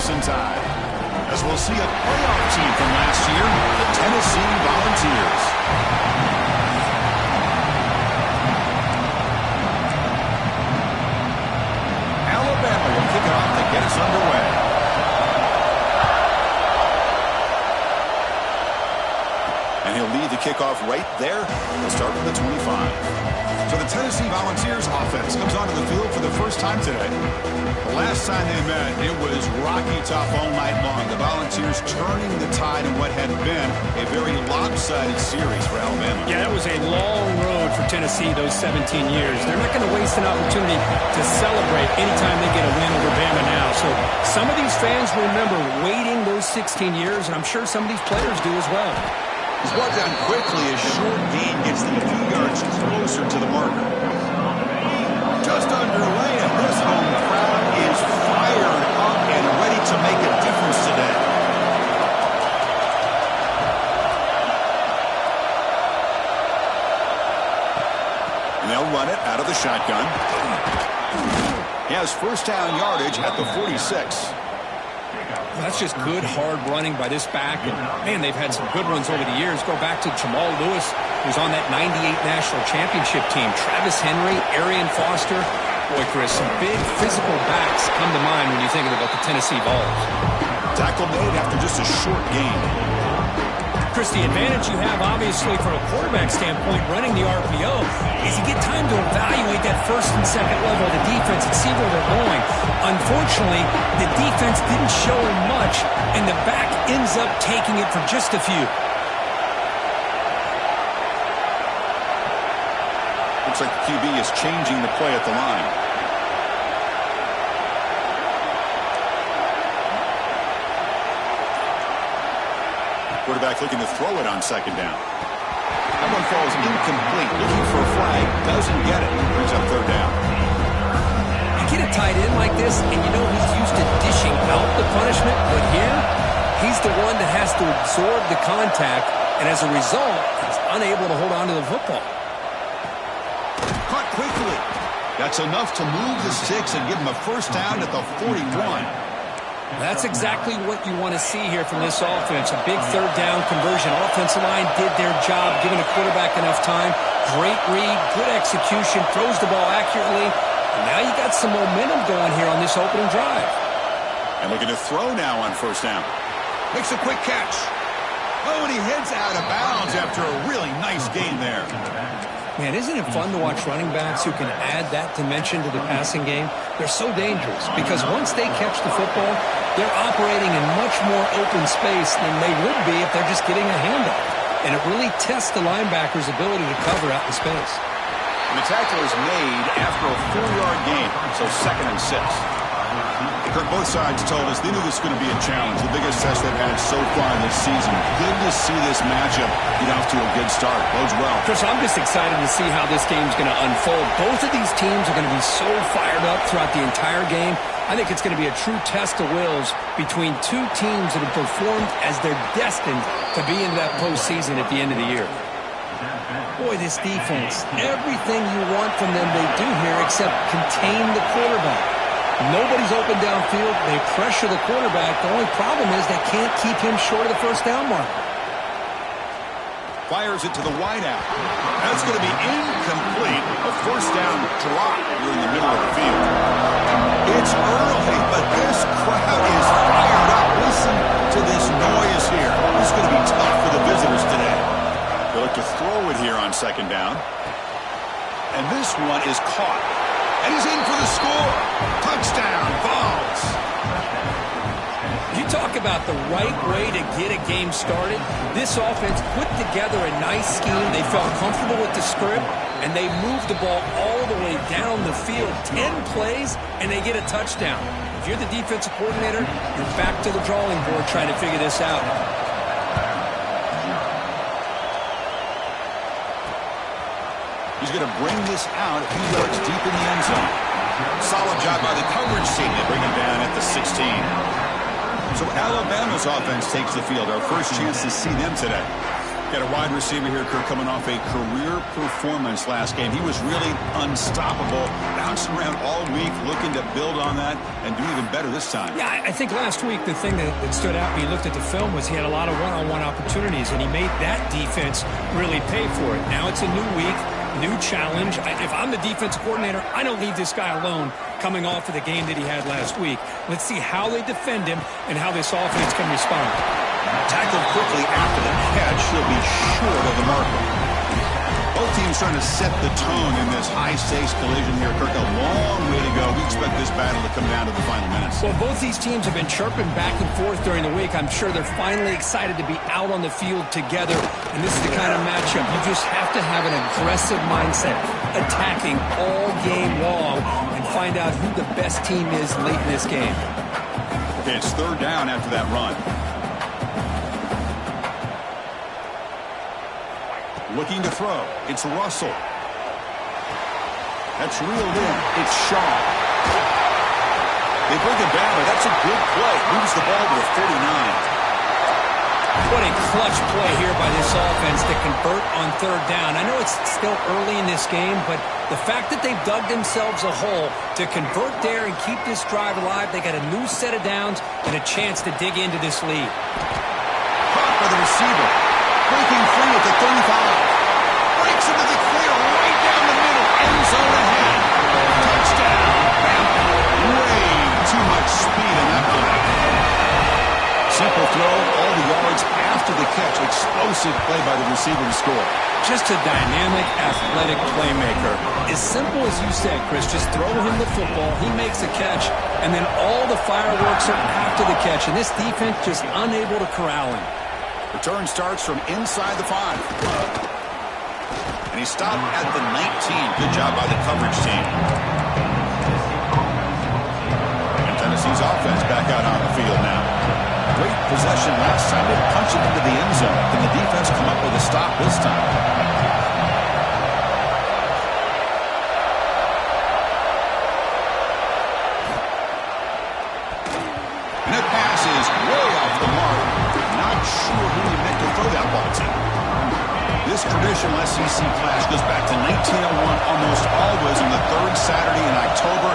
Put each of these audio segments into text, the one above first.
Crimson Tide. As we'll see a playoff team from last year, the Tennessee Volunteers. Alabama will kick it off to get us underway. And he'll lead the kickoff right there. We'll start from the 25. So the Tennessee Volunteers offense comes onto the field for the first time today. The last time they met, it was rocky tough all night long. The Volunteers turning the tide in what had been a very lopsided series for Alabama. Yeah, that was a long road for Tennessee those 17 years. They're not going to waste an opportunity to celebrate anytime they get a win over Bama now. So some of these fans remember waiting those 16 years, and I'm sure some of these players do as well. He's brought down quickly as short gain gets them a few yards closer to the marker. Just underway, and this home crowd is fired up and ready to make a difference today. And they'll run it out of the shotgun. He has first down yardage at the 46. That's just good, hard running by this back. And, man, they've had some good ones over the years. Go back to Jamal Lewis, who's on that 98 National Championship team. Travis Henry, Arian Foster. Boy, Chris, some big physical backs come to mind when you're thinking about the Tennessee Vols. Tackle made after just a short gain. Chris, the advantage you have, obviously, from a quarterback standpoint, running the RPO, is you get time to evaluate that first and second level of the defense and see where they're going. Unfortunately, the defense didn't show him much, and the back ends up taking it for just a few. Looks like the QB is changing the play at the line. Quarterback looking to throw it on second down. That one falls incomplete. Looking for a flag. Doesn't get it. Brings up third down. You get a tight end like this, and you know he's used to dishing out the punishment, but here, he's the one that has to absorb the contact, and as a result, he's unable to hold on to the football. Caught quickly. That's enough to move the sticks and give him a first down at the 41. That's exactly what you want to see here from this offense. A big third down conversion. Offensive line did their job, giving a quarterback enough time. Great read, good execution, throws the ball accurately. And now you got some momentum going here on this opening drive. And looking to throw now on first down. Makes a quick catch. Oh, and he heads out of bounds after a really nice gain there. Man, isn't it fun to watch running backs who can add that dimension to the passing game? They're so dangerous because once they catch the football, they're operating in much more open space than they would be if they're just getting a handoff. And it really tests the linebacker's ability to cover out in space. And the tackle is made after a 4-yard gain, so 2nd and 6. Kirk, both sides told us they knew this was going to be a challenge, the biggest test they've had so far this season. Good to see this matchup get off to a good start. Bodes well. Chris, I'm just excited to see how this game's going to unfold. Both of these teams are going to be so fired up throughout the entire game. I think it's going to be a true test of wills between two teams that have performed as they're destined to be into that postseason at the end of the year. Boy, this defense, everything you want from them they do here except contain the quarterback. Nobody's open downfield. They pressure the quarterback. The only problem is they can't keep him short of the first down mark. Fires it to the wideout. That's going to be incomplete. A first down drop here in the middle of the field. It's early, but this crowd is fired up. Listen to this noise here. This is going to be tough for the visitors today. They look to throw it here on second down. And this one is caught. And he's in for the score. Touchdown, Vols. You talk about the right way to get a game started. This offense put together a nice scheme. They felt comfortable with the script, and they moved the ball all the way down the field. 10 plays, and they get a touchdown. If you're the defensive coordinator, you're back to the drawing board trying to figure this out. He's going to bring this out a few yards deep in the end zone. Solid job by the coverage team. They bring him down at the 16. So Alabama's offense takes the field. Our first chance to see them today. Got a wide receiver here, Kirk, coming off a career performance last game. He was really unstoppable, bouncing around all week, looking to build on that and do even better this time. Yeah, I think last week the thing that stood out when you looked at the film was he had a lot of one-on-one opportunities, and he made that defense really pay for it. Now it's a new week, new challenge. If I'm the defense coordinator, I don't leave this guy alone coming off of the game that he had last week. Let's see how they defend him and how this offense can respond. Tackled quickly after the catch. He'll be short of the marker. Both teams trying to set the tone in this high-stakes collision here. Kirk, a long way to go. We expect this battle to come down to the final minutes. Well, both these teams have been chirping back and forth during the week. I'm sure they're finally excited to be out on the field together. And this is the kind of matchup you just have to have an aggressive mindset, attacking all game long, and find out who the best team is late in this game. Okay, it's third down after that run. Looking to throw. It's Russell. That's reeled in. It's Shaw. They bring it down, but that's a good play. Moves the ball to the 49. What a clutch play here by this offense to convert on third down. I know it's still early in this game, but the fact that they've dug themselves a hole to convert there and keep this drive alive, they got a new set of downs and a chance to dig into this lead. Caught by the receiver. Breaking free at the 35. Breaks into the clear right down the middle. End zone ahead. Touchdown. Way too much speed in that play. Simple throw. All the yards after the catch. Explosive play by the receiver to score. Just a dynamic, athletic playmaker. As simple as you said, Chris, just throw him the football, he makes a catch, and then all the fireworks are after the catch, and this defense just unable to corral him. Return starts from inside the 5. And he stopped at the 19. Good job by the coverage team. And Tennessee's offense back out on the field now. Great possession last time. They punched it into the end zone. Can the defense come up with a stop this time? And that pass is way off the mark. Not sure who he meant to throw that ball to. This traditional SEC clash goes back to 1901 almost always on the third Saturday in October.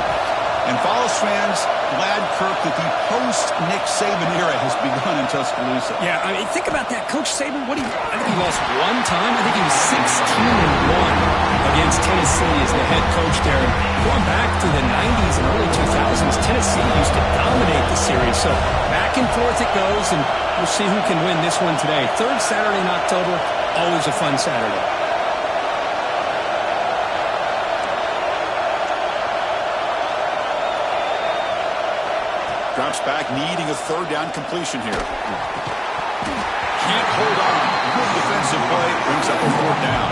And Vols fans glad, Kirk, that the post-Nick Saban era has begun in Tuscaloosa. Yeah, I mean, think about that. Coach Saban, I think he lost one time. I think he was 16-1 against Tennessee as the head coach there. And going back to the 90s and early 2000s, Tennessee used to dominate the series. So back and forth it goes, and we'll see who can win this one today. Third Saturday in October, always a fun Saturday. Drops back, needing a third down completion here. Can't hold on. Good defensive play. Brings up a fourth down.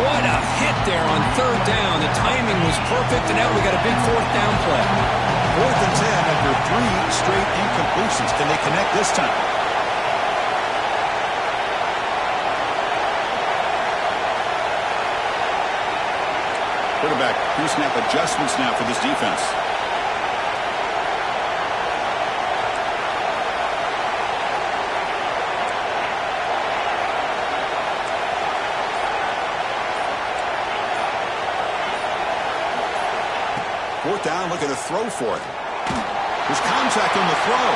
What a hit there on third down. The timing was perfect, and now we got a big fourth down play. 4th and 10 after 3 straight incompletions. Can they connect this time? Quarterback, pre-snap adjustments now for this defense. Fourth down, looking to throw for it. There's contact on the throw.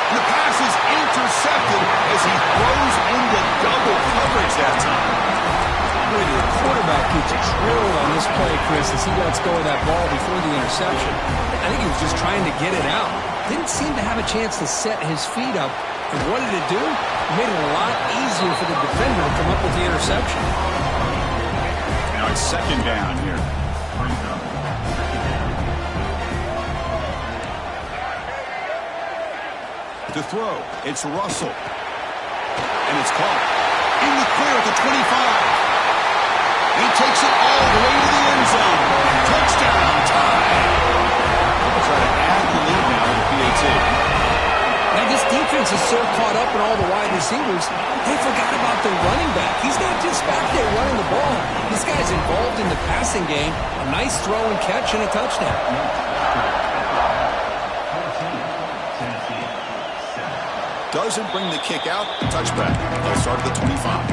And the pass is intercepted as he throws into double coverage that time. Boy, the quarterback gets drilled on this play, Chris, as he lets go of that ball before the interception. I think he was just trying to get it out. Didn't seem to have a chance to set his feet up. And what did it do? It made it a lot easier for the defender to come up with the interception. Now it's second down here. To throw, it's Russell. And it's caught. In the clear at the 25. He takes it all the way to the end zone. Touchdown, tie. They'll try to add the lead now to the PAT. Now, this defense is so caught up in all the wide receivers, they forgot about the running back. He's not just back there running the ball. This guy's involved in the passing game. A nice throw and catch and a touchdown. doesn't bring the kick out. Touchback. They'll start at the 25.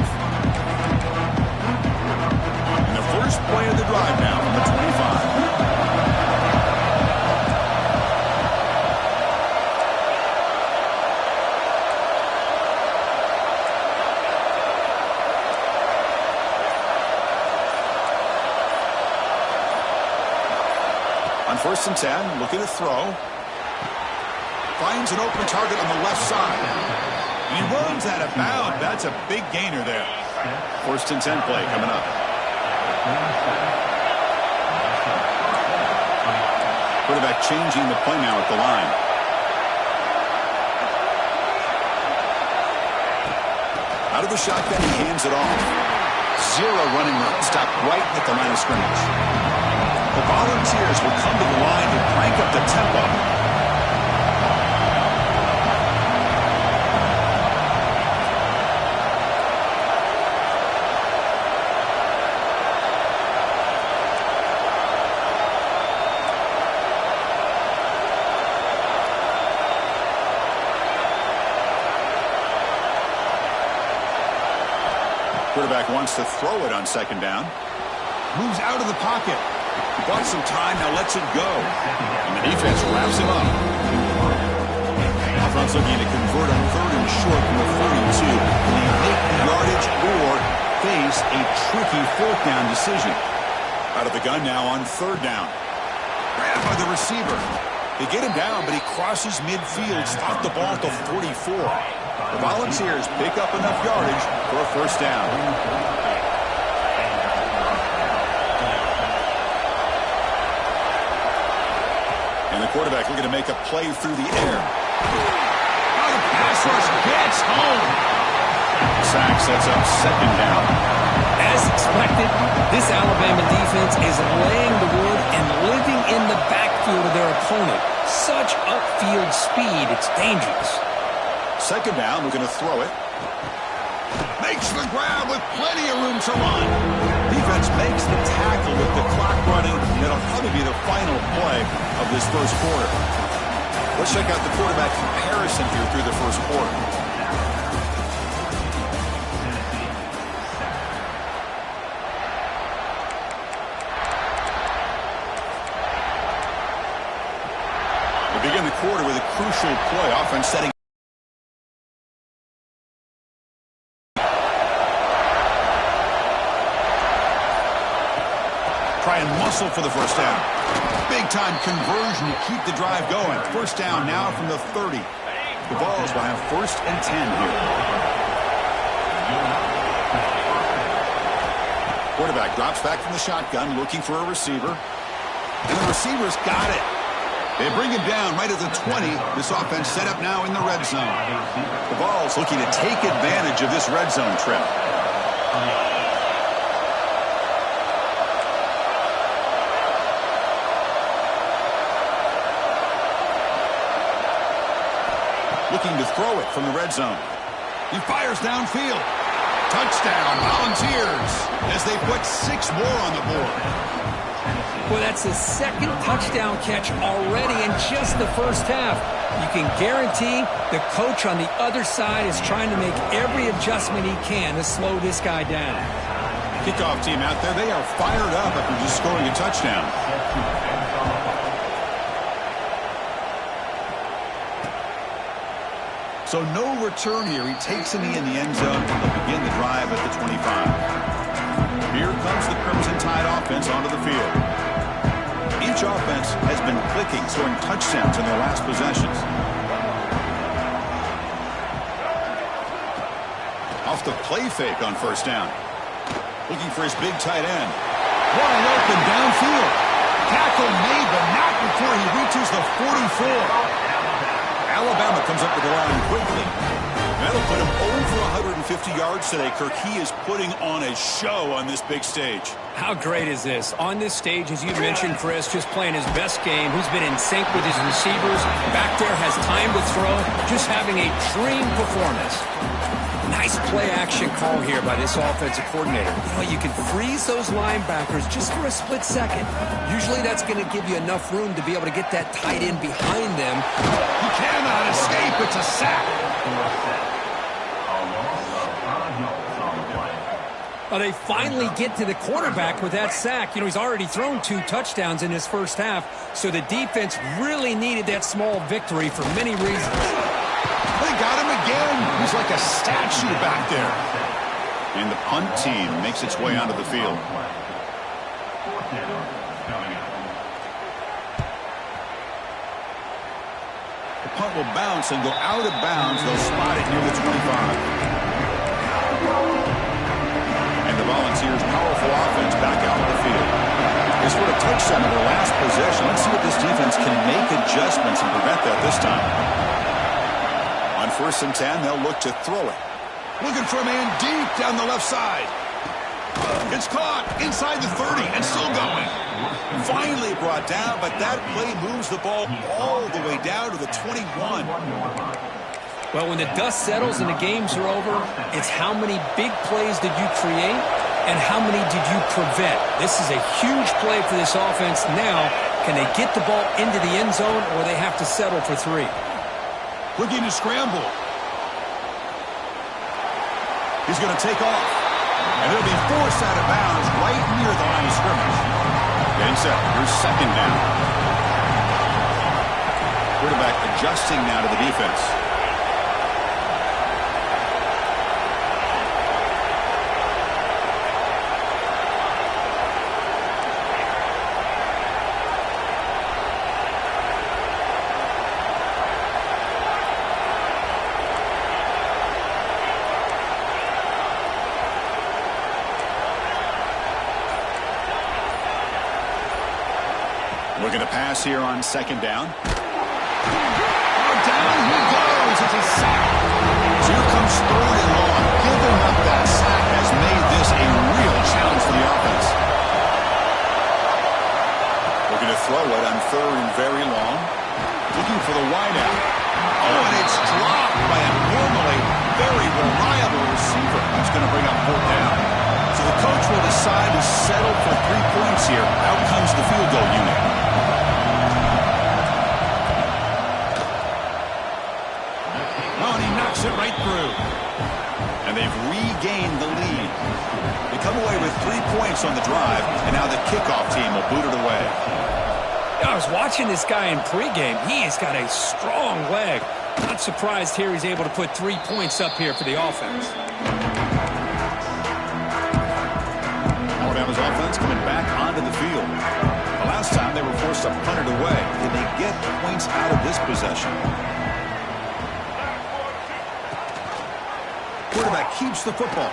And the first play of the drive now from the 25. On 1st and 10, looking to throw. Finds an open target on the left side. He runs out of bounds. That's a big gainer there. 1st and 10 play coming up. Quarterback changing the play now at the line. Out of the shotgun, he hands it off. Zero running room. Stopped right at the line of scrimmage. The Volunteers will come to the line to crank up the tempo. Quarterback wants to throw it on 2nd down. Moves out of the pocket. He bought some time, now lets it go. And the defense wraps him up. Offense looking to convert on 3rd and short from the 42. Will he make the yardage or face a tricky 4th down decision? Out of the gun now on 3rd down. Grabbed by the receiver. They get him down, but he crosses midfield, stopped the ball at the 44. The Volunteers pick up enough yardage for a 1st down. And the quarterback looking to make a play through the air. Oh, the pass rush gets home. Sack sets up 2nd down. As expected, this Alabama defense is laying the wood and living in the backfield of their opponent. Such upfield speed, it's dangerous. 2nd down, looking to throw it. Makes the grab with plenty of room to run. Defense makes the tackle with the clock running. That'll probably be the final play of this 1st quarter. Let's check out the quarterback comparison here through the 1st quarter. We begin the quarter with a crucial play. Offense setting. Try and muscle for the 1st down. Big-time conversion to keep the drive going. 1st down now from the 30. The Vols will have 1st and 10 here. Quarterback drops back from the shotgun, looking for a receiver. And the receiver's got it. They bring him down right at the 20. This offense set up now in the red zone. The Vols looking to take advantage of this red zone trip. Looking to throw it from the red zone. He fires downfield. Touchdown, Volunteers, as they put 6 more on the board. Well, that's his 2nd touchdown catch already in just the 1st half. You can guarantee the coach on the other side is trying to make every adjustment he can to slow this guy down. Kickoff team out there, they are fired up after just scoring a touchdown. So no return here. He takes it in the end zone to begin the drive at the 25. Here comes the Crimson Tide offense onto the field. Each offense has been clicking, scoring touchdowns in their last possessions. Off the play fake on 1st down. Looking for his big tight end. Wide open downfield. Tackle made, but not before he reaches the 44. Alabama comes up to the line quickly. That'll put him over 150 yards today. Kirk, he is putting on a show on this big stage. How great is this? On this stage, as you mentioned, Chris, just playing his best game. He's been in sync with his receivers. Back there, has time to throw. Just having a dream performance. Nice play-action call here by this offensive coordinator. You know, you can freeze those linebackers just for a split second. Usually that's going to give you enough room to be able to get that tight end behind them. He cannot escape a It's a sack. Well, they finally get to the quarterback with that sack. You know, he's already thrown 2 touchdowns in his first half, so the defense really needed that small victory for many reasons. They got him again. He's like a statue back there. And the punt team makes its way onto the field. The punt will bounce and go out of bounds. They'll spot it near the 25. And the Volunteers' powerful offense back out of the field. They scored a touchdown in their last possession. Let's see if this defense can make adjustments and prevent that this time. On 1st and 10, they'll look to throw it. Looking for a man deep down the left side. It's caught inside the 30 and still going. Finally brought down, but that play moves the ball all the way down to the 21. Well, when the dust settles and the games are over, it's how many big plays did you create and how many did you prevent. This is a huge play for this offense. Now, can they get the ball into the end zone or they have to settle for 3? Looking to scramble. He's going to take off. And he'll be forced out of bounds right near the line of scrimmage. Getting set. Here's 2nd down. Quarterback adjusting now to the defense. Looking to pass here on 2nd down. Oh, down he goes. It's a sack. So here comes 3rd and long. Giving up that sack has made this a real challenge for the offense. Looking to throw it on 3rd and very long. Looking for the wideout. Oh, and it's dropped by a normally very reliable receiver. That's going to bring up 4th down. So the coach will decide to settle for 3 points here. Out comes the field goal unit. It right through. And they've regained the lead. They come away with 3 points on the drive, and now the kickoff team will boot it away. I was watching this guy in pregame. He has got a strong leg. Not surprised here he's able to put 3 points up here for the offense. Alabama's offense coming back onto the field. The last time they were forced to punt it away. Can they get points out of this possession? Quarterback keeps the football,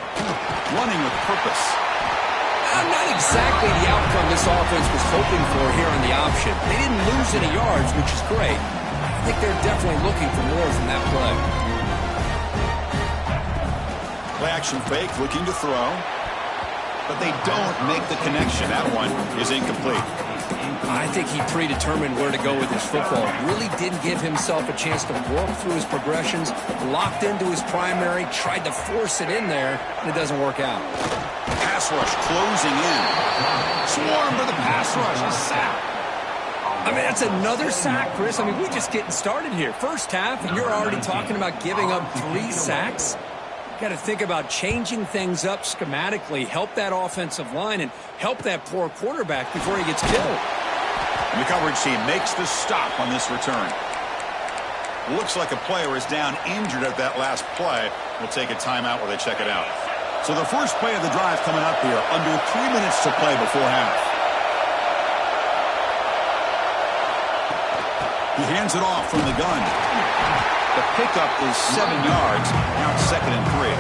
running with purpose. Not exactly the outcome this offense was hoping for here on the option. They didn't lose any yards, which is great. I think they're definitely looking for more from that play. Play action fake, looking to throw. But they don't make the connection. That one is incomplete. I think he predetermined where to go with his football. Really didn't give himself a chance to work through his progressions. Locked into his primary, tried to force it in there, and it doesn't work out. Pass rush closing in. Swarm for the pass rush. A sack. I mean, that's another sack, Chris. I mean, we're just getting started here. First half, and you're already talking about giving up 3 sacks. Got to think about changing things up schematically, help that offensive line, and help that poor quarterback before he gets killed. And the coverage team makes the stop on this return. Looks like a player is down injured at that last play. We'll take a timeout while they check it out. So the first play of the drive coming up here, under 3 minutes to play before half. He hands it off from the gun. The pickup is 7 yards. Now it's 2nd and 3.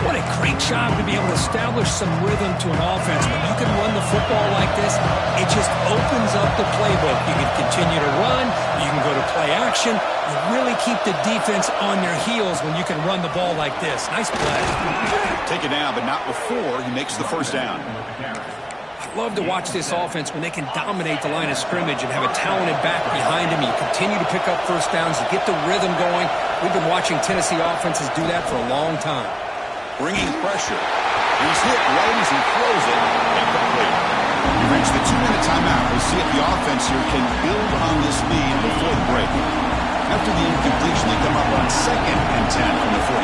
What a great job to be able to establish some rhythm to an offense. When you can run the football like this, it just opens up the playbook. You can continue to run. You can go to play action. You really keep the defense on their heels when you can run the ball like this. Nice play. Take it down, but not before he makes the first down. I love to watch this offense when they can dominate the line of scrimmage and have a talented back behind him. You continue to pick up first downs. You get the rhythm going. We've been watching Tennessee offenses do that for a long time. Bringing pressure. He's hit right as he throws it. Incomplete. We reach the 2-minute timeout. We'll see if the offense here can build on this lead before the break. After the incomplete 2nd and 10 from the 45.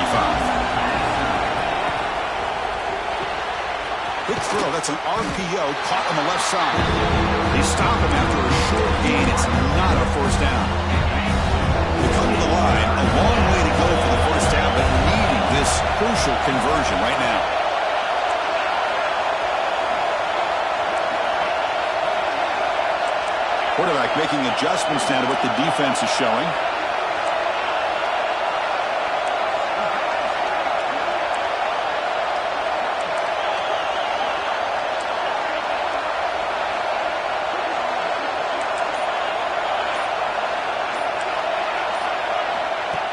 Quick throw. That's an RPO caught on the left side. They stop him after a short gain. It's not a first down. They come to the line. A long way to go for the first down, but needing this crucial conversion right now. Quarterback making adjustments now to what the defense is showing.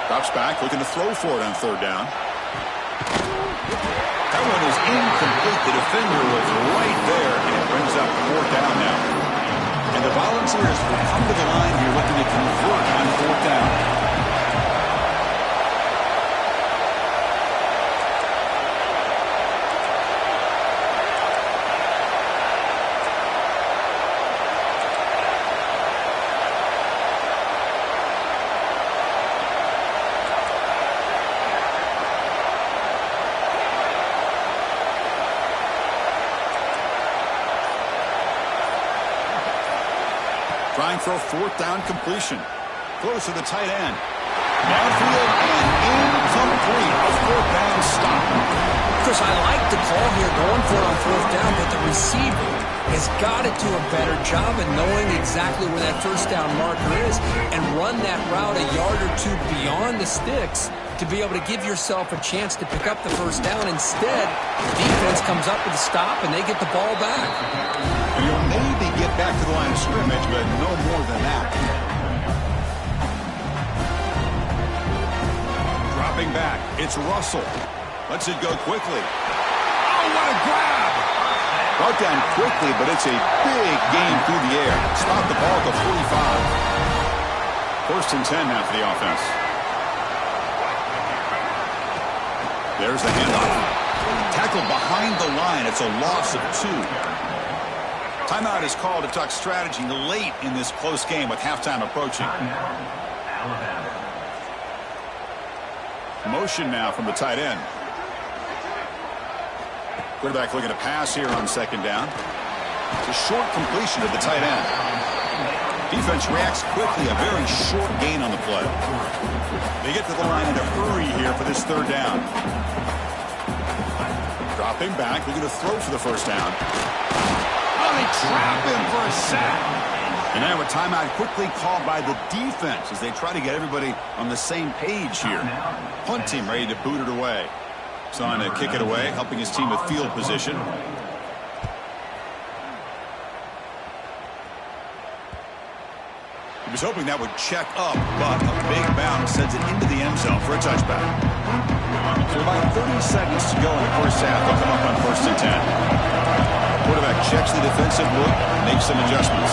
Drops back, looking to throw for it on 3rd down. That one is incomplete. The defender was right there, and it brings up 4th down now. And the Volunteers will come to the line here looking to convert on 4th down. Trying for a 4th down completion. Throws to the tight end. Downfield and incomplete. A 4th down stop. Chris, I like the call here going for it on 4th down, but the receiver has got to do a better job of knowing exactly where that first down marker is and run that route a yard or 2 beyond the sticks to be able to give yourself a chance to pick up the first down. Instead, the defense comes up with a stop and they get the ball back. You'll maybe get back to the line of scrimmage, but no more than that. Dropping back. It's Russell. Lets it go quickly. Oh, what a grab! Brought down quickly, but it's a big gain through the air. Stop the ball at the 45. 1st and 10 now for the offense. There's the handoff. Tackled behind the line. It's a loss of 2. Timeout is called to talk strategy late in this close game with halftime approaching. Motion now from the tight end. Quarterback looking to pass here on 2nd down. It's a short completion to the tight end. Defense reacts quickly. A very short gain on the play. They get to the line in a hurry here for this 3rd down. Dropping back, looking to throw for the first down. Oh, they trap him for a sack. And now a timeout quickly called by the defense as they try to get everybody on the same page here. Punt team ready to boot it away. Son to kick it away, helping his team with field position. He was hoping that would check up, but a big bounce sends it into the end zone for a touchback. So about 30 seconds to go in the first half. They'll come up on 1st and 10. Quarterback checks the defensive look, makes some adjustments.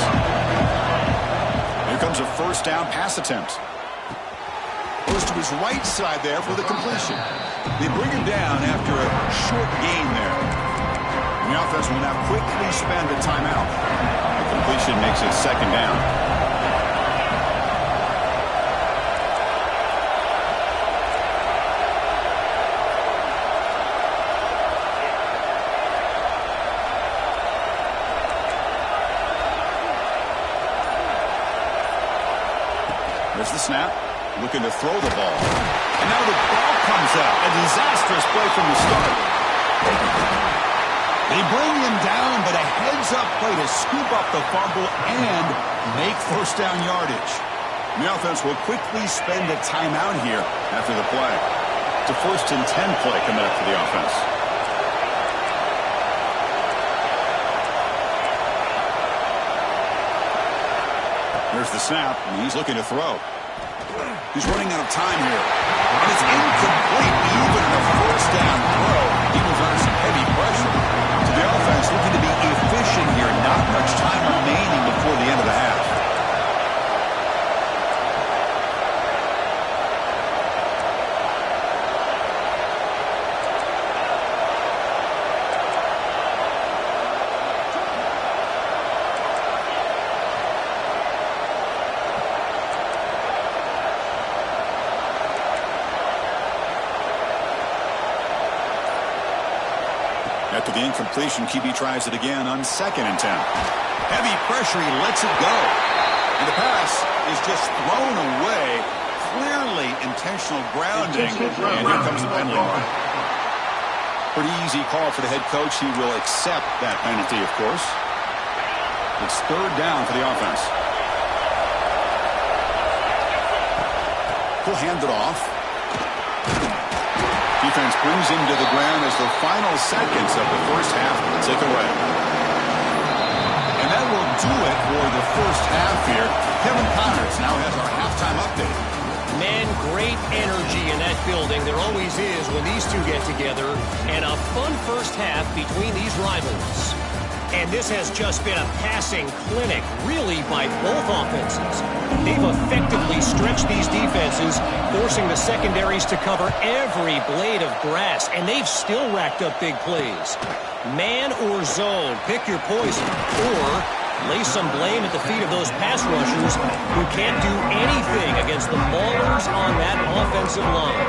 Here comes a 1st down pass attempt. Goes to his right side there for the completion. They bring him down after a short gain there. And the offense will now quickly spend a timeout. The completion makes it 2nd down. There's the snap. Looking to throw the ball. And now the ball comes out. A disastrous play from the start. They bring him down, but a heads-up play to scoop up the fumble and make 1st down yardage. And the offense will quickly spend a timeout here after the play. It's a 1st and 10 play coming up for the offense. There's the snap, and he's looking to throw. He's running out of time here. And it's incomplete, even in a 1st down throw. He was under some heavy pressure. So the offense looking to be efficient here. Not much time remaining before the end of the half. After the incompletion, QB tries it again on 2nd and 10. Heavy pressure, he lets it go. And the pass is just thrown away. Clearly intentional grounding. And here comes the penalty mark. Pretty easy call for the head coach. He will accept that penalty, of course. It's 3rd down for the offense. He'll hand it off. Defense brings him to the ground as the final seconds of the first half tick away. And that will do it for the first half here. Kevin Connors now has our halftime update. Man, great energy in that building. There always is when these two get together. And a fun first half between these rivals. And this has just been a passing clinic, really, by both offenses. They've effectively stretched these defenses, forcing the secondaries to cover every blade of grass, and they've still racked up big plays. Man or zone, pick your poison, or lay some blame at the feet of those pass rushers who can't do anything against the maulers on that offensive line.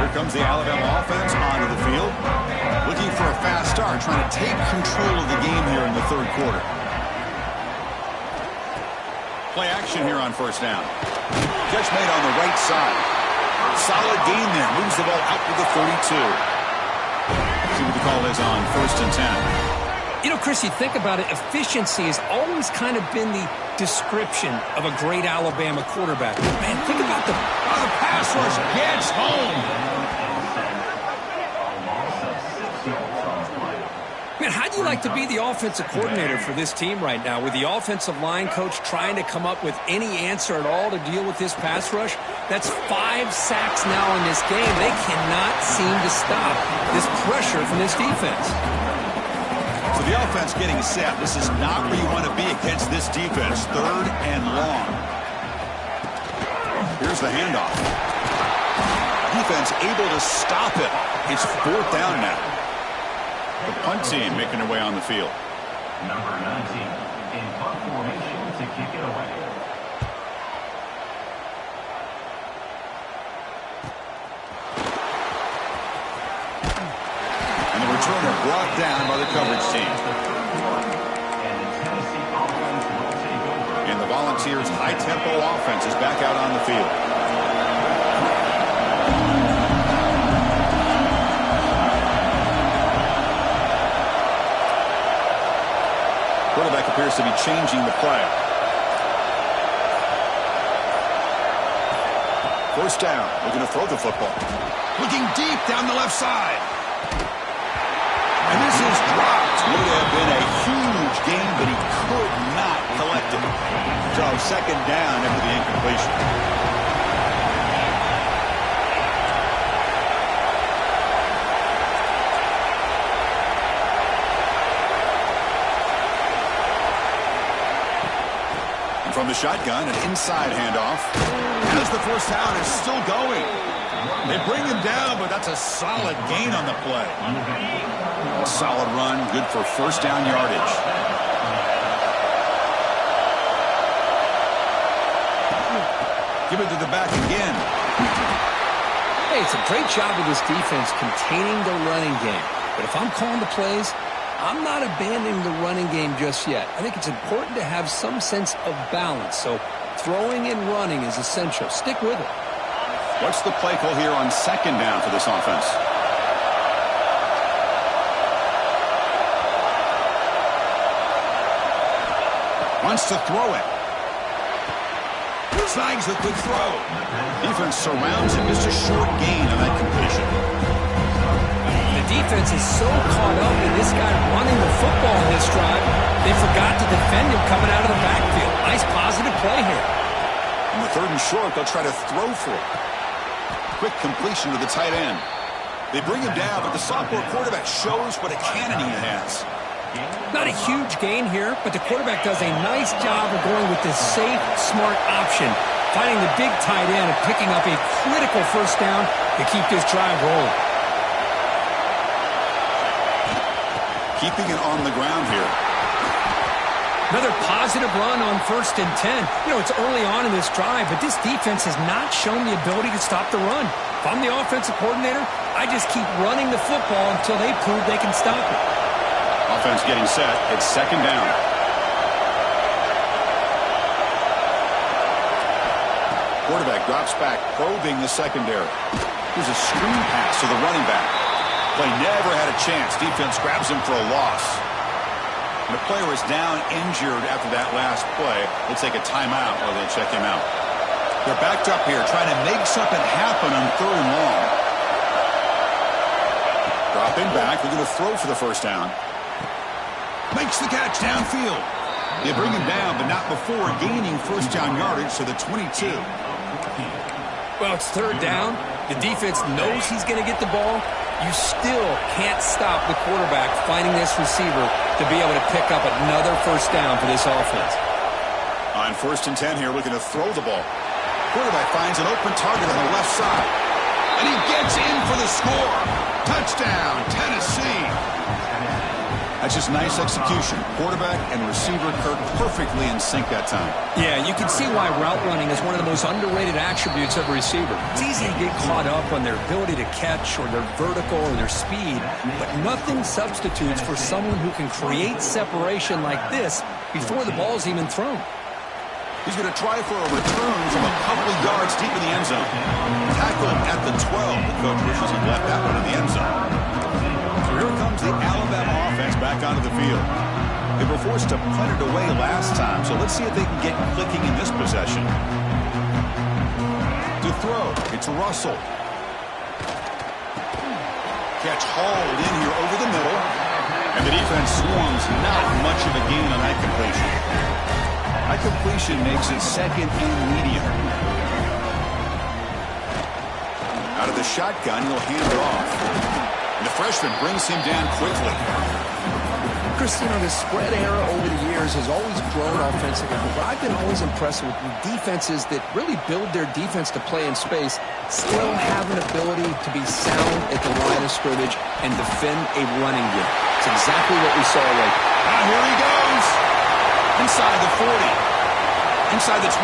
Here comes the Alabama offense onto the field. Looking for a fast start, trying to take control of the game here in the 3rd quarter. Play action here on 1st down. Catch made on the right side. Solid gain there. Moves the ball out to the 32. See what the call is on 1st and 10. You know, Chris, you think about it, efficiency has always kind of been the description of a great Alabama quarterback. Man, think about the pass rush gets home. Man, how'd you like to be the offensive coordinator for this team right now with the offensive line coach trying to come up with any answer at all to deal with this pass rush? That's 5 sacks now in this game. They cannot seem to stop this pressure from this defense. So the offense getting set. This is not where you want to be against this defense. 3rd and long. Here's the handoff. Defense able to stop it. It's 4th down now. The punt team making their way on the field. Number 19 in punt formation to kick it away. And the returner brought down by the coverage team. And the Volunteers' high-tempo offense is back out on the field. Quarterback appears to be changing the play. 1st down. Looking to throw the football. Looking deep down the left side. And this is dropped. Would have been a huge gain, but he could not collect it. So 2nd down after the incompletion. From the shotgun, an inside handoff. As the first down is still going. They bring him down, but that's a solid gain on the play. A solid run, good for 1st down yardage. Give it to the back again. Hey, it's a great job of this defense containing the running game. But if I'm calling the plays, I'm not abandoning the running game just yet. I think it's important to have some sense of balance. So throwing and running is essential. Stick with it. What's the play call here on 2nd down for this offense? Wants to throw it. Snags a good throw. Defense surrounds him. Just a short gain on that completion. Defense is so caught up in this guy running the football in this drive, they forgot to defend him coming out of the backfield. Nice positive play here. On the 3rd and short, they'll try to throw for it. Quick completion to the tight end. They bring him down, but the sophomore quarterback shows what a cannon he has. Not a huge gain here, but the quarterback does a nice job of going with the safe, smart option, finding the big tight end and picking up a critical 1st down to keep this drive rolling. Keeping it on the ground here. Another positive run on 1st and 10. You know, it's early on in this drive, but this defense has not shown the ability to stop the run. If I'm the offensive coordinator, I just keep running the football until they prove they can stop it. Offense getting set. It's 2nd down. Quarterback drops back, probing the secondary. Here's a screen pass to the running back. Play never had a chance. Defense grabs him for a loss. The player is down injured after that last play. They'll take a timeout or they'll check him out. They're backed up here trying to make something happen on 3rd and long. Dropping back. They're going to throw for the 1st down. Makes the catch downfield. They bring him down, but not before gaining 1st down yardage to the 22. Well, it's 3rd down. The defense knows he's going to get the ball. You still can't stop the quarterback finding this receiver to be able to pick up another 1st down for this offense. On 1st and 10 here, looking to throw the ball. Quarterback finds an open target on the left side. And he gets in for the score. Touchdown, Tennessee. That's just nice execution. Quarterback and receiver Kirk perfectly in sync that time. Yeah, you can see why route running is one of the most underrated attributes of a receiver. It's easy to get caught up on their ability to catch or their vertical or their speed, but nothing substitutes for someone who can create separation like this before the ball's even thrown. He's going to try for a return from a couple yards deep in the end zone. Tackled at the 12. The coach wishes he left that one in the end zone. Here comes the Alabama offense back onto the field. They were forced to punt it away last time, so let's see if they can get clicking in this possession. To throw, it's Russell. Catch hauled in here over the middle, and the defense swarms. Not much of a gain on that completion. That completion makes it 2nd and medium. Out of the shotgun, he'll hand it off. And the freshman brings him down quickly. Chris, you know, the spread era over the years has always grown offensively, but I've been always impressed with defenses that really build their defense to play in space, still have an ability to be sound at the line of scrimmage and defend a running game. It's exactly what we saw late. Now here he goes. Inside the 40. Inside the 20.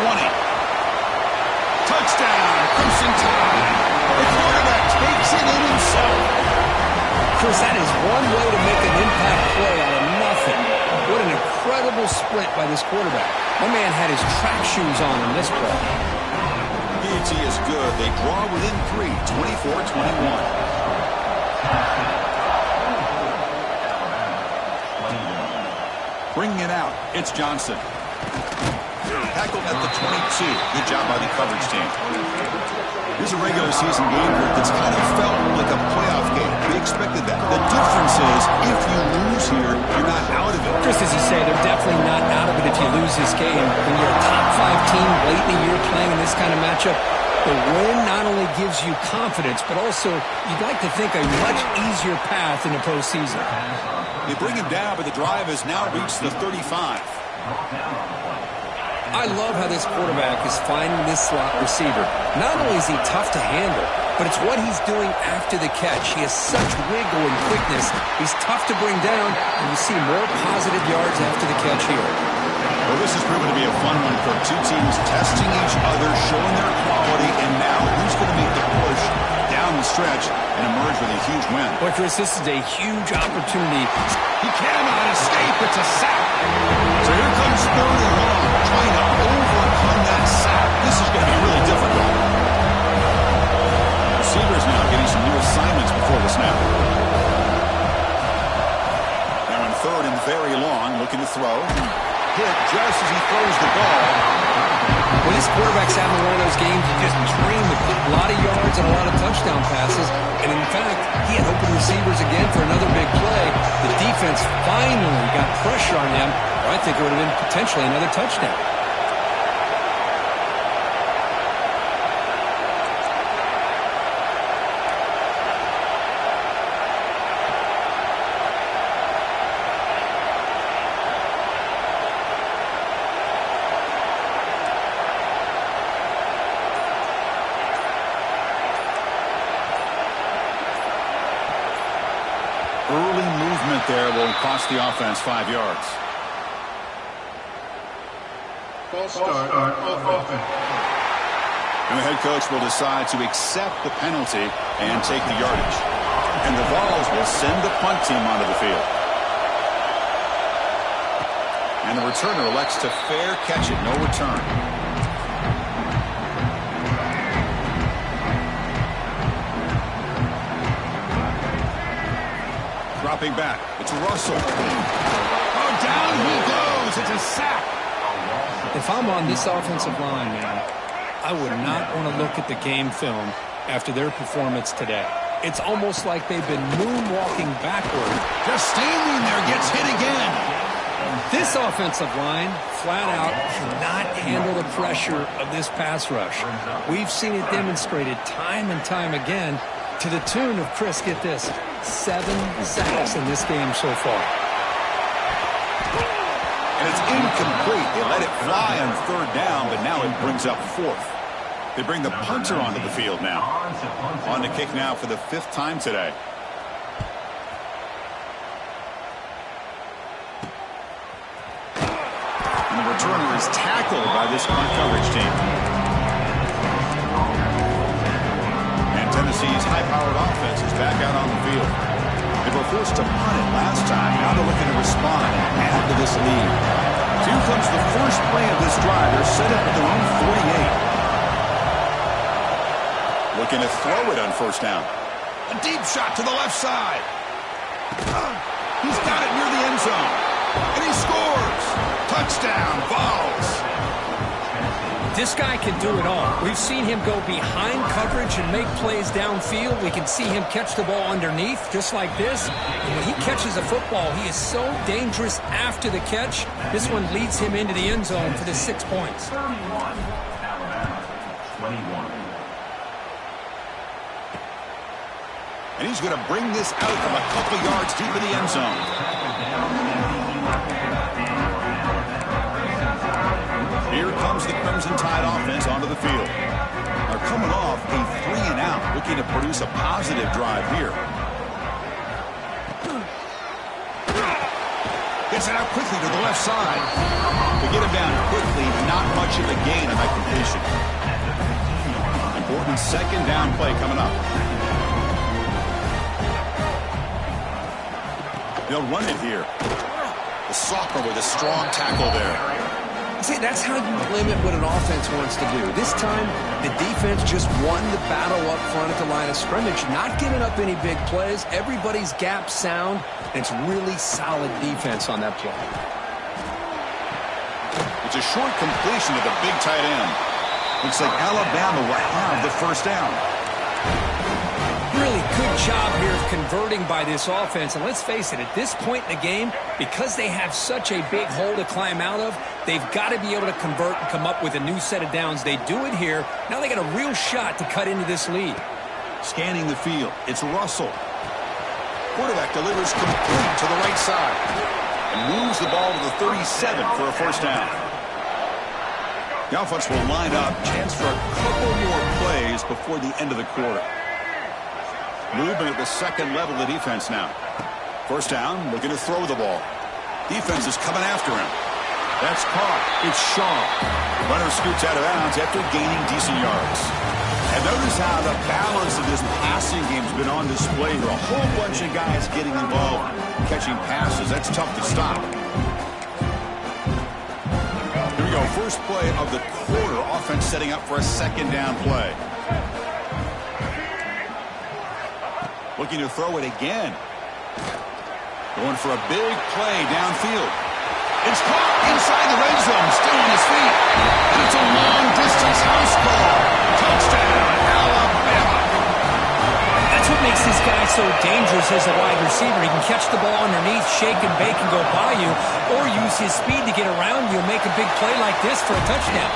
Touchdown, Crimson Tide. The quarterback takes it in himself. Chris, that is one way to make an impact play out of nothing. What an incredible sprint by this quarterback. My man had his track shoes on in this play. PAT is good. They draw within 3, 24-21. Bringing it out, it's Johnson. Tackled at the 22. Good job by the coverage team. Here's a regular season game group that's kind of felt like a playoff game. We expected that. The difference is, if you lose here, you're not out of it. Just as you say, they're definitely not out of it if you lose this game. When you're a top 5 team late in the year playing in this kind of matchup, the win not only gives you confidence, but also you'd like to think a much easier path in the postseason. They bring him down, but the drive has now reached the 35. I love how this quarterback is finding this slot receiver. Not only is he tough to handle, but it's what he's doing after the catch. He has such wiggle and quickness. He's tough to bring down, and you see more positive yards after the catch here. Well, this has proven to be a fun one for two teams testing each other, showing their quality, and now who's going to make the push down the stretch and emerge with a huge win. Boy, Chris, this is a huge opportunity. He cannot escape. It's a sack. So here comes 3rd and long, trying to overcome that sack. This is going to be really difficult. Receivers now getting some new assignments before the snap. Now on 3rd and very long, looking to throw. Hit just as he throws the ball. When this quarterback's having one of those games, you just dream of a lot of yards and a lot of touchdown passes. And in fact, he had open receivers again for another big play. The defense finally got pressure on him. I think it would have been potentially another touchdown. Early movement there will cost the offense 5 yards. False start of offense. And the head coach will decide to accept the penalty and take the yardage. And the Vols will send the punt team onto the field. And the returner elects to fair catch it, no return. Dropping back, it's Russell. Oh, down he goes, it's a sack. If I'm on this offensive line, man, I would not want to look at the game film after their performance today. It's almost like they've been moonwalking backward. Just standing there, gets hit again. This offensive line, flat out, cannot handle the pressure of this pass rush. We've seen it demonstrated time and time again to the tune of, Chris, get this, 7 sacks in this game so far. And it's incomplete. They let it fly on third down, but now it brings up fourth. They bring the punter onto the field now. On to kick now for the 5th time today. And the returner is tackled by this punt coverage team. And Tennessee's high-powered offense is back out on the field. They were forced to punt it last time. Now they're looking to respond and add to this lead. Here comes the first play of this drive. They're set up at their own 48. Looking to throw it on first down. A deep shot to the left side. He's got it near the end zone. And he scores. Touchdown, Vols. This guy can do it all. We've seen him go behind coverage and make plays downfield. We can see him catch the ball underneath, just like this. And when he catches a football, he is so dangerous after the catch. This one leads him into the end zone for the 6 points. 31, Alabama, 21. And he's going to bring this out from a couple yards deep in the end zone. Here comes the Crimson Tide offense onto the field. They're coming off a 3-and-out, looking to produce a positive drive here. Gets it out quickly to the left side. To get him down quickly, not much of a gain on that completion. Important 2nd down play coming up. They'll run it here. The sophomore with a strong tackle there. See, that's how you limit what an offense wants to do. This time, the defense just won the battle up front at the line of scrimmage, not giving up any big plays. Everybody's gap sound. It's really solid defense on that play. It's a short completion to the big tight end. Looks like Alabama will have the first down. Really good job here of converting by this offense. And let's face it, at this point in the game, because they have such a big hole to climb out of, they've got to be able to convert and come up with a new set of downs. They do it here. Now they got a real shot to cut into this lead. Scanning the field, it's Russell. Quarterback delivers complete to the right side. And moves the ball to the 37 for a first down. The offense will line up. Chance for a couple more plays before the end of the quarter. Movement at the second level of the defense now. First down, looking to throw the ball. Defense is coming after him. That's caught. It's Shaw. Runner scoots out of bounds after gaining decent yards. And notice how the balance of this passing game has been on display. There are a whole bunch of guys getting involved, catching passes. That's tough to stop. Here we go. First play of the quarter. Offense setting up for a 2nd down play. Looking to throw it again. Going for a big play downfield. It's caught inside the red zone, still on his feet. And it's a long-distance house call. Touchdown, Alabama. That's what makes this guy so dangerous as a wide receiver. He can catch the ball underneath, shake and bake and go by you, or use his speed to get around you and make a big play like this for a touchdown.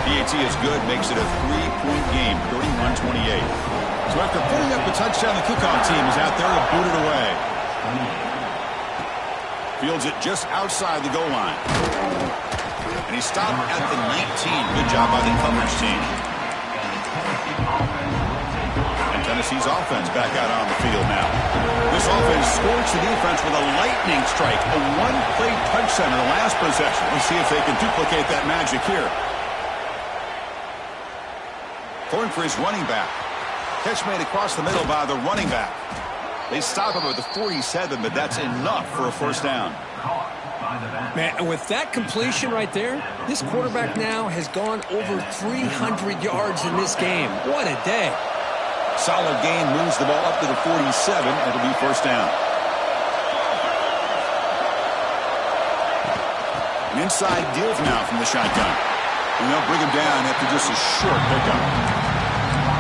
DAT is good, makes it a 3-point game, 31-28. So after putting up a touchdown, the kickoff team is out there to boot it away. Fields it just outside the goal line. And he stopped at the 19. Good job by the coverage team. And Tennessee sees offense back out on the field now. This offense scorched the defense with a lightning strike. A one-play touchdown in the last possession. Let's see if they can duplicate that magic here. Going for his running back. Catch made across the middle by the running back. They stop him at the 47, but that's enough for a first down. Man, and with that completion right there, this quarterback now has gone over 300 yards in this game. What a day. Solid gain, moves the ball up to the 47. It'll be first down. An inside deal now from the shotgun. And they'll bring him down after just a short pickup.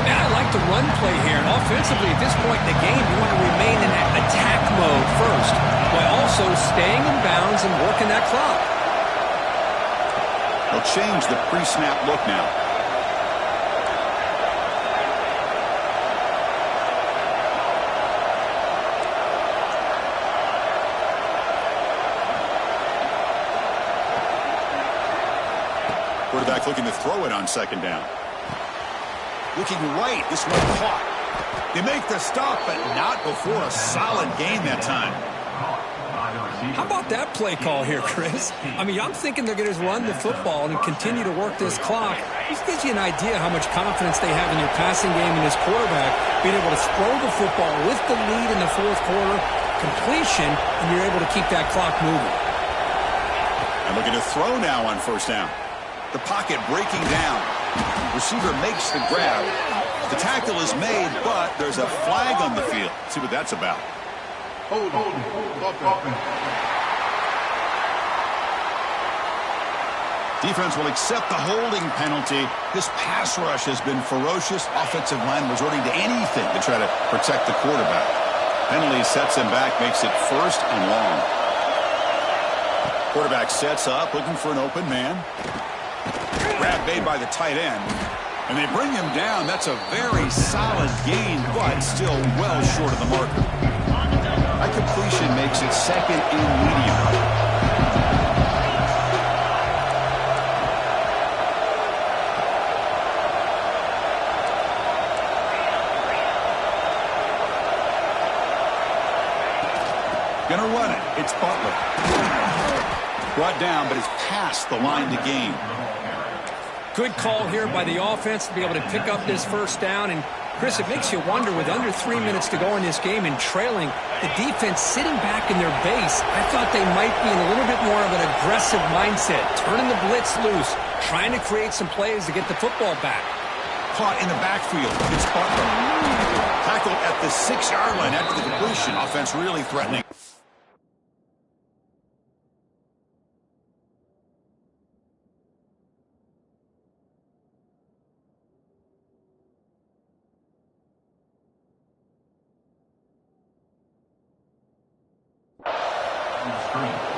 Man, I like the run play here. And offensively, at this point in the game, you want to remain in that attack mode first, while also staying in bounds and working that clock. They'll change the pre-snap look now. Quarterback looking to throw it on second down. Looking right, this one caught. They make the stop, but not before a solid gain that time. How about that play call here, Chris? I mean, I'm thinking they're going to run the football and continue to work this clock. This gives you an idea how much confidence they have in their passing game and this quarterback being able to throw the football with the lead in the fourth quarter, completion, and you're able to keep that clock moving. And looking to throw now on first down. The pocket breaking down. Receiver makes the grab. The tackle is made, but there's a flag on the field. Let's see what that's about. Hold on. Defense will accept the holding penalty. This pass rush has been ferocious. Offensive line resorting to anything to try to protect the quarterback. Penalty sets him back, makes it first and long. Quarterback sets up, looking for an open man. Grab made by the tight end. And they bring him down. That's a very solid gain, but still well short of the marker. That completion makes it second and medium. Gonna run it. It's Butler. Brought down, but it's past the line to gain. Good call here by the offense to be able to pick up this first down. And, Chris, it makes you wonder, with under 3 minutes to go in this game and trailing, the defense sitting back in their base, I thought they might be in a little bit more of an aggressive mindset, turning the blitz loose, trying to create some plays to get the football back. Caught in the backfield. It's Butler. Tackled at the 6-yard line after the completion. Offense really threatening.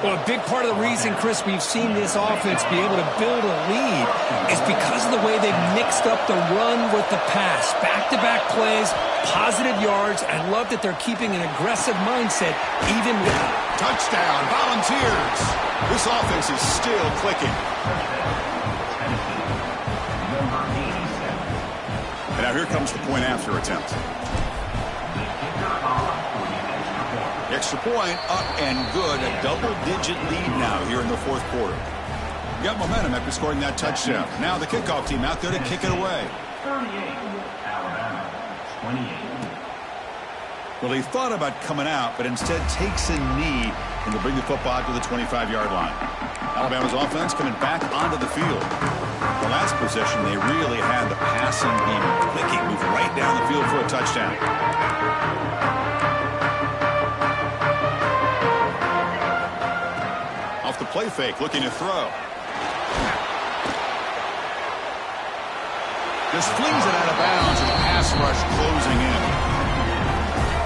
Well, a big part of the reason, Chris, we've seen this offense be able to build a lead is because of the way they've mixed up the run with the pass. Back-to-back plays, positive yards. I love that they're keeping an aggressive mindset even with... Touchdown, Volunteers. This offense is still clicking. And now here comes the point after attempt. Extra point, up and good. A double-digit lead now here in the fourth quarter. Got momentum after scoring that touchdown. Now the kickoff team out there to kick it away. 38, Alabama, 28. Well, he thought about coming out, but instead takes a knee and to bring the football to the 25-yard line. Alabama's offense coming back onto the field. The last possession, they really had the passing game clicking, moved right down the field for a touchdown. Off the play fake, looking to throw. Just flings it out of bounds, and the pass rush closing in.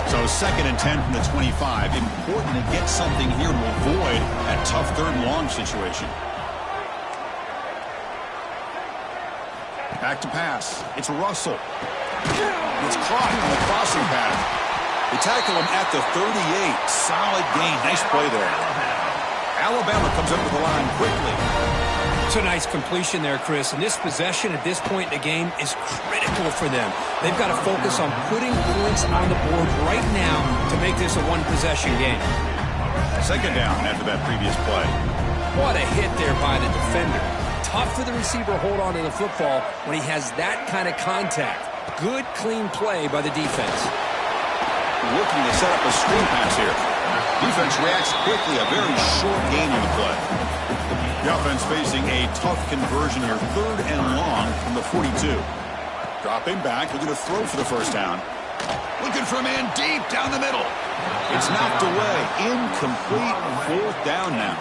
So 2nd and 10 from the 25. Important to get something here to avoid that tough third and long situation. Back to pass. It's Russell. It's caught in the crossing pattern. They tackle him at the 38. Solid gain. Nice play there. Alabama comes up with the line quickly. That's a nice completion there, Chris. And this possession at this point in the game is critical for them. They've got to focus on putting points on the board right now to make this a one-possession game. Second down after that previous play. What a hit there by the defender. Tough for the receiver to hold on to the football when he has that kind of contact. Good, clean play by the defense. Looking to set up a screen pass here. Defense reacts quickly. A very short gain on the play. The offense facing a tough conversion here. 3rd and long from the 42. Dropping back, looking to throw for the first down. Looking for a man deep down the middle. It's knocked away. Incomplete. 4th down now.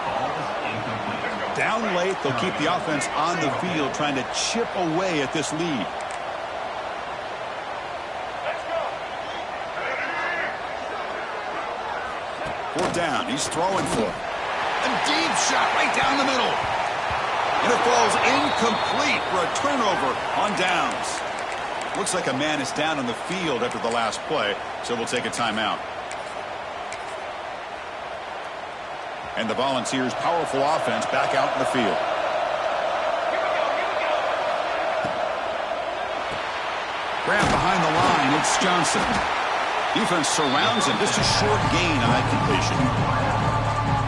Down late, they'll keep the offense on the field trying to chip away at this lead. Fourth down. He's throwing for it. A deep shot right down the middle. And it falls incomplete for a turnover on downs. Looks like a man is down on the field after the last play, so we'll take a timeout. And the Volunteers' powerful offense back out in the field. Grab behind the line, it's Johnson. Defense surrounds him. Just a short gain on that completion.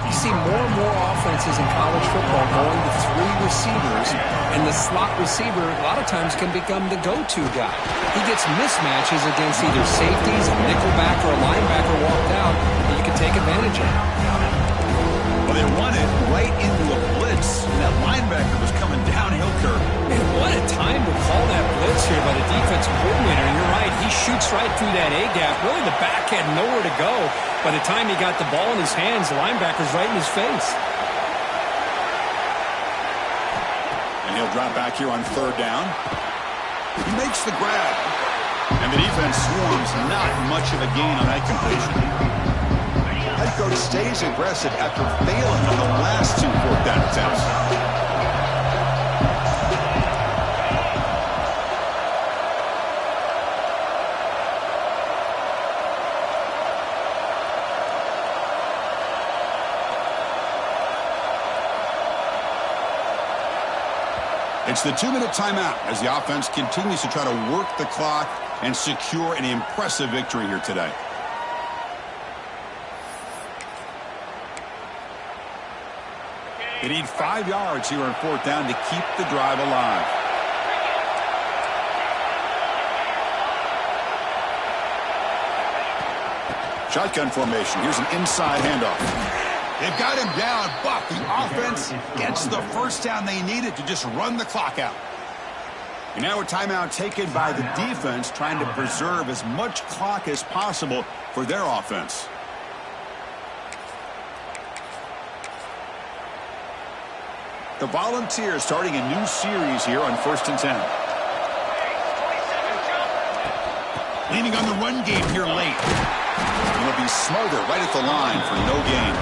You see more and more offenses in college football going to 3 receivers, and the slot receiver a lot of times can become the go-to guy. He gets mismatches against either safeties, a nickelback, or a linebacker walked out that you can take advantage of. Well, they run it right into a blitz, and that linebacker was coming downhill curve. Man, what a time to call that blitz here by the defensive coordinator. And you're right, he shoots right through that A-gap. Really, the back had nowhere to go. By the time he got the ball in his hands, the linebacker's right in his face. And he'll drop back here on 3rd down. He makes the grab. And the defense swarms not much of a gain on that completion. Head coach stays aggressive after failing on the last 2 4th down attempts. It's the 2-minute timeout as the offense continues to try to work the clock and secure an impressive victory here today. They need 5 yards here on 4th down to keep the drive alive. Shotgun formation. Here's an inside handoff. They've got him down, but the offense gets the first down they needed to just run the clock out. And now a timeout taken by the defense, trying to preserve as much clock as possible for their offense. The Volunteers starting a new series here on 1st and 10. Leaning on the run game here late. It'll be Smother right at the line for no gain.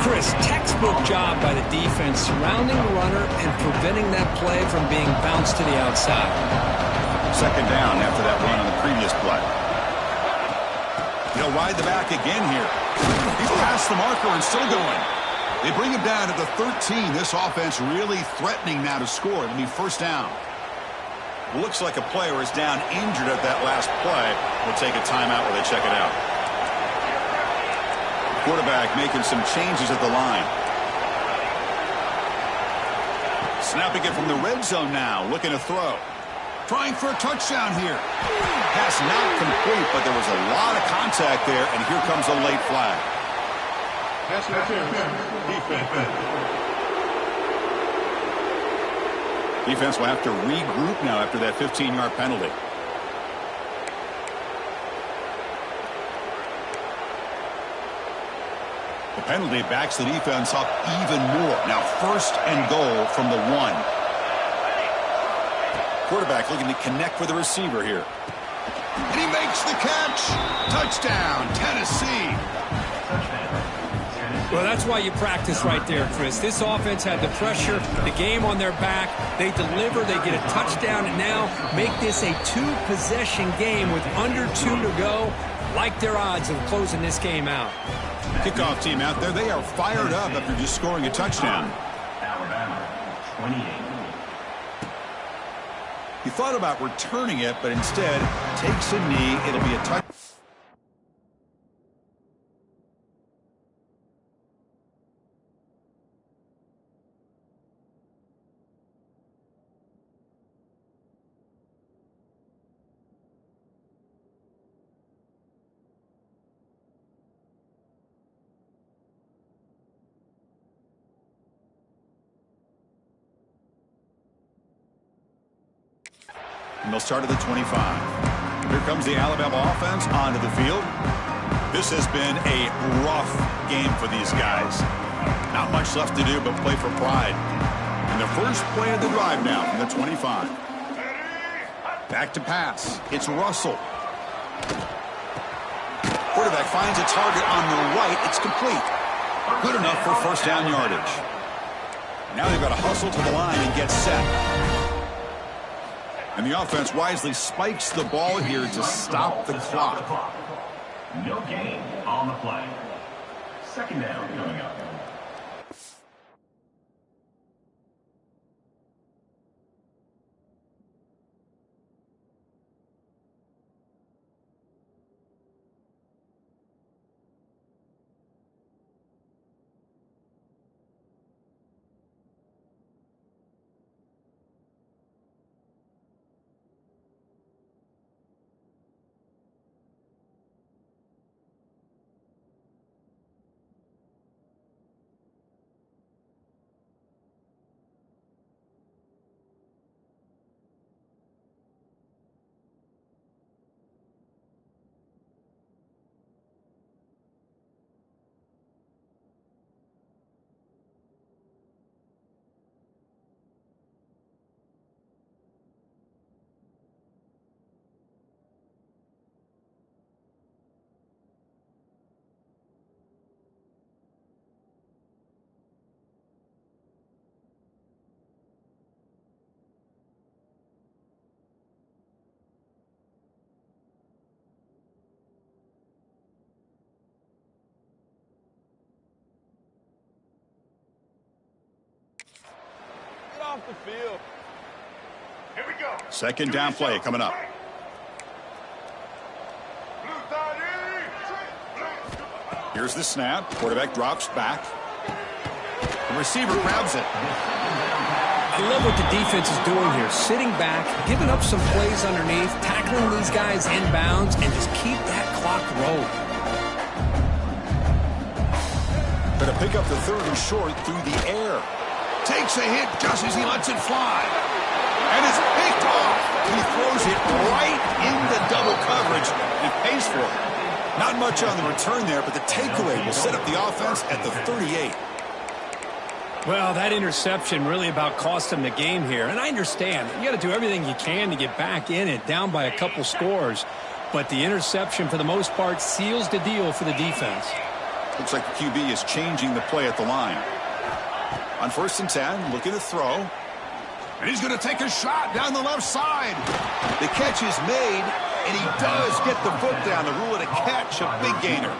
Chris, textbook job by the defense surrounding the runner and preventing that play from being bounced to the outside. Second down after that run on the previous play. He'll ride the back again here. He's past the marker and still going. They bring him down to the 13. This offense really threatening now to score. It'll be 1st down. Looks like a player is down injured at that last play. We'll take a timeout while they check it out. Quarterback making some changes at the line. Snapping it from the red zone now. Looking to throw. Trying for a touchdown here. Pass not complete, but there was a lot of contact there, and here comes a late flag. Defense will have to regroup now after that 15-yard penalty. The penalty backs the defense up even more. Now 1st and goal from the 1. Quarterback looking to connect with the receiver here. And he makes the catch. Touchdown, Tennessee. Well, that's why you practice right there, Chris. This offense had the pressure, the game on their back. They deliver, they get a touchdown, and now make this a 2-possession game with under 2 to go. Like their odds of closing this game out. Kickoff team out there, they are fired up after just scoring a touchdown. 28. He thought about returning it, but instead takes a knee. It'll be a touch. And they'll start at the 25. Here comes the Alabama offense onto the field. This has been a rough game for these guys. Not much left to do but play for pride. And their first play of the drive now from the 25. Back to pass. It's Russell. Quarterback finds a target on the right. It's complete. Good enough for first down yardage. Now they've got to hustle to the line and get set. And the offense wisely spikes the ball here to stop the clock. No gain on the play. Second down coming up. Off the field. Here we go. Second down play coming up. Here's the snap. Quarterback drops back. The receiver grabs it. I love what the defense is doing here. Sitting back, giving up some plays underneath, tackling these guys inbounds, and just keep that clock rolling. Going to pick up the third and short through the air. Takes a hit just as he lets it fly. And it's picked off. He throws it right into double coverage and pays for it. Not much on the return there, but the takeaway will set up the offense at the 38. Well, that interception really about cost him the game here. And I understand. You got to do everything you can to get back in it, down by a couple scores. But the interception, for the most part, seals the deal for the defense. Looks like the QB is changing the play at the line. On 1st and 10, looking to throw. And he's going to take a shot down the left side. The catch is made, and he does get the foot down to rule it a catch, a big gainer.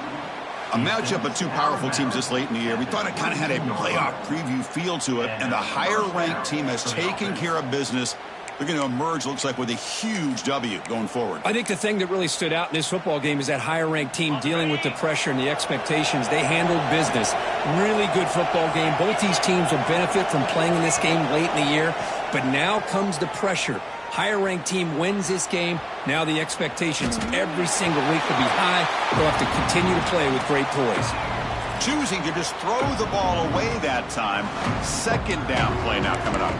A matchup of two powerful teams this late in the year. We thought it kind of had a playoff preview feel to it, and the higher-ranked team has taken care of business. They're going to emerge, looks like, with a huge W going forward. I think the thing that really stood out in this football game is that higher-ranked team dealing with the pressure and the expectations. They handled business. Really good football game. Both these teams will benefit from playing in this game late in the year. But now comes the pressure. Higher-ranked team wins this game. Now the expectations every single week will be high. They'll have to continue to play with great poise. Choosing to just throw the ball away that time. Second down play now coming up.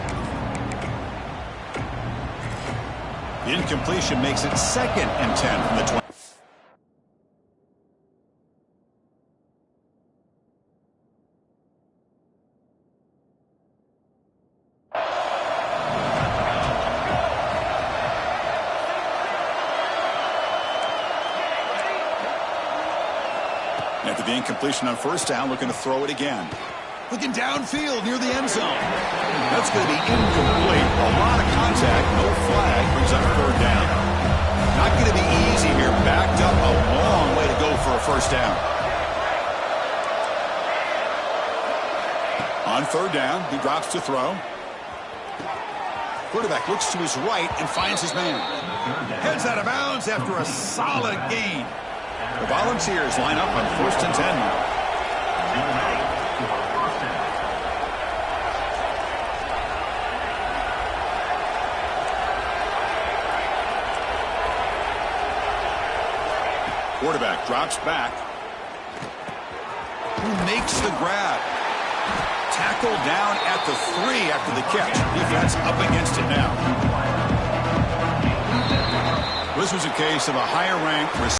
The incompletion makes it 2nd and 10 from the 20. After the incompletion on 1st down, looking to throw it again. Looking downfield near the end zone. That's going to be incomplete. A lot of contact. No flag. Brings up 3rd down. Not going to be easy here. Backed up a long way to go for a 1st down. On 3rd down, he drops to throw. Quarterback looks to his right and finds his man. Heads out of bounds after a solid gain. The Volunteers line up on 1st and 10 now. Quarterback drops back. Who makes the grab? Tackled down at the 3 after the catch. Defense up against it now. This was a case of a higher-ranked